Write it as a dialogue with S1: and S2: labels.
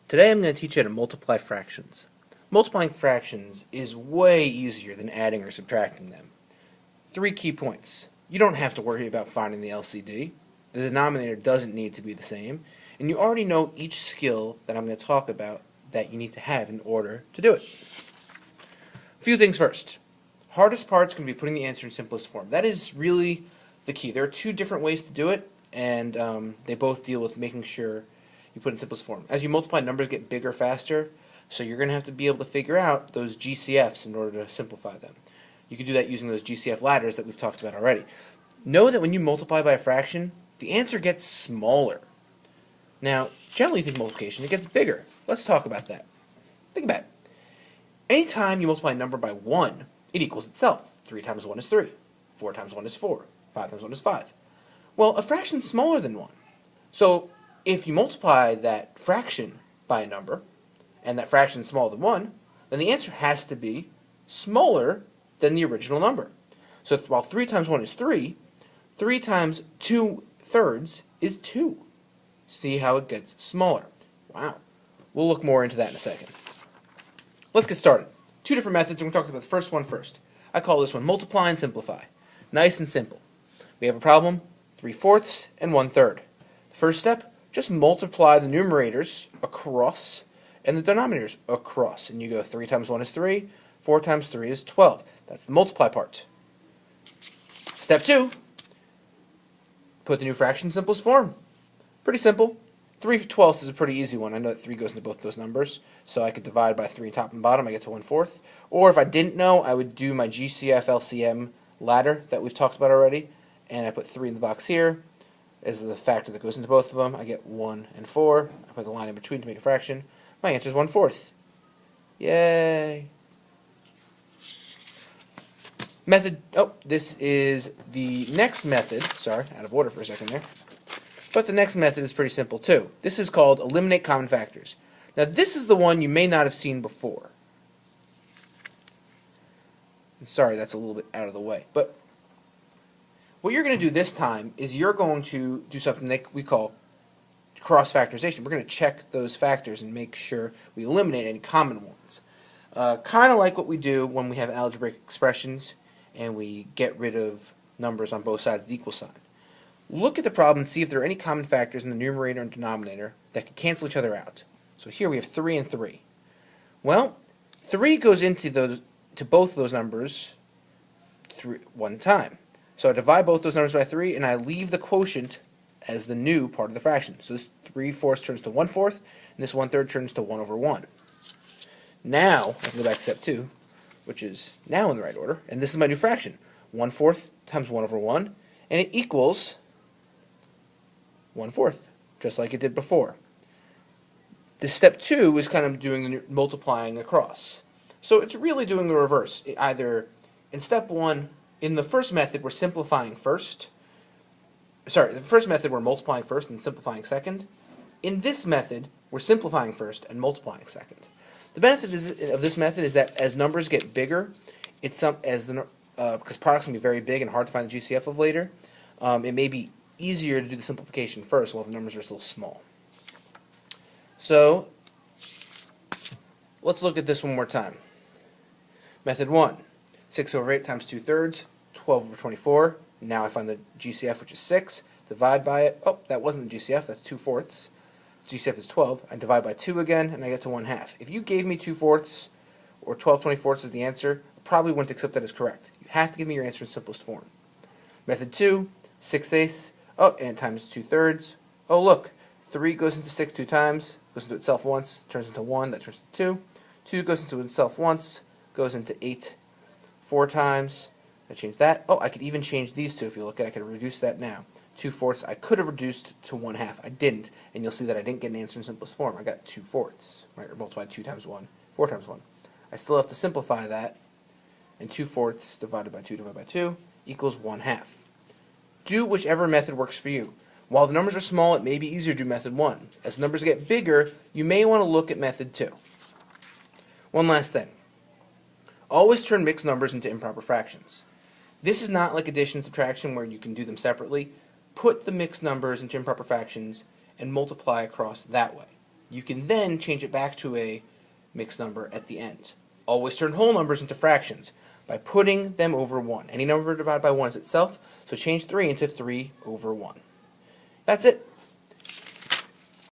S1: Today I'm going to teach you how to multiply fractions. Multiplying fractions is way easier than adding or subtracting them. 3 key points. You don't have to worry about finding the LCD. The denominator doesn't need to be the same. And you already know each skill that I'm going to talk about that you need to have in order to do it. A few things first. Hardest part's going to be putting the answer in simplest form. That is really the key. There are 2 different ways to do it, and they both deal with making sure you put it in simplest form. As you multiply, numbers get bigger faster, so you're going to have to be able to figure out those GCFs in order to simplify them. You can do that using those GCF ladders that we've talked about already. Know that when you multiply by a fraction, the answer gets smaller. Now, generally you think multiplication, it gets bigger. Let's talk about that. Think about it. Anytime you multiply a number by 1, it equals itself. 3 times 1 is 3. 4 times 1 is 4. 5 times 1 is 5. Well, a fraction is smaller than 1. So, if you multiply that fraction by a number, and that fraction is smaller than 1, then the answer has to be smaller than the original number. So while 3 times 1 is 3, 3 times 2/3 is 2. See how it gets smaller. Wow. We'll look more into that in a second. Let's get started. 2 different methods, and we're going to talk about the first one first. I call this one multiply and simplify. Nice and simple. We have a problem, 3/4 and 1/3. The first step, just multiply the numerators across and the denominators across. And you go 3 times 1 is 3, 4 times 3 is 12. That's the multiply part. Step 2, put the new fraction in simplest form. Pretty simple. 3/12 is a pretty easy one. I know that 3 goes into both those numbers, so I could divide by 3 top and bottom. I get to 1/4. Or if I didn't know, I would do my GCF LCM ladder that we've talked about already, and I put 3 in the box here as the factor that goes into both of them. I get 1 and 4. I put the line in between to make a fraction. My answer is 1/4. Yay! Method, this is the next method. Sorry, out of order for a second there. But the next method is pretty simple too. This is called eliminate common factors. Now this is the one you may not have seen before. I'm sorry, that's a little bit out of the way. But what you're going to do this time is you're going to do something that we call cross-factorization. We're going to check those factors and make sure we eliminate any common ones. Kind of like what we do when we have algebraic expressions and we get rid of numbers on both sides of the equal sign. Look at the problem and see if there are any common factors in the numerator and denominator that can cancel each other out. So here we have 3 and 3. Well, 3 goes into both of those numbers one time. So I divide both those numbers by 3 and I leave the quotient as the new part of the fraction. So this 3/4 turns to 1/4 and this 1/3 turns to 1/1. Now I can go back to step 2, which is now in the right order, and this is my new fraction. 1/4 times 1/1, and it equals 1/4, just like it did before. This step 2 is kind of doing the multiplying across. So it's really doing the reverse. Either in step 1, in the first method, we're simplifying first. Sorry, the first method we're multiplying first and simplifying second. In this method, we're simplifying first and multiplying second. The benefit of this method is that as numbers get bigger, because products can be very big and hard to find the GCF of later, it may be easier to do the simplification first while the numbers are still small. So let's look at this one more time. Method 1, 6/8 times 2/3, 12/24. Now I find the GCF, which is 6. Divide by it. Oh, that wasn't the GCF. That's 2/4. GCF is 12. I divide by 2 again, and I get to 1/2. If you gave me 2/4 or 12/24 as the answer, I probably wouldn't accept that as correct. You have to give me your answer in simplest form. Method 2, 6/8. Oh, and times 2/3. Oh, look. 3 goes into 6 2 times, goes into itself once, turns into 1, that turns into 2. 2 goes into itself once, goes into 8 4 times. I changed that. Oh, I could even change these two. If you look at it, I could reduce that now. 2/4 I could have reduced to 1/2. I didn't, and you'll see that I didn't get an answer in simplest form. I got 2/4, right? Or multiplied 2 times 1, 4 times 1. I still have to simplify that, and 2/4 divided by 2 equals 1/2. Do whichever method works for you. While the numbers are small, it may be easier to do method 1. As the numbers get bigger, you may want to look at method 2. One last thing. Always turn mixed numbers into improper fractions. This is not like addition and subtraction where you can do them separately. Put the mixed numbers into improper fractions and multiply across that way. You can then change it back to a mixed number at the end. Always turn whole numbers into fractions by putting them over 1. Any number divided by 1 is itself, so change 3 into 3 over 1. That's it.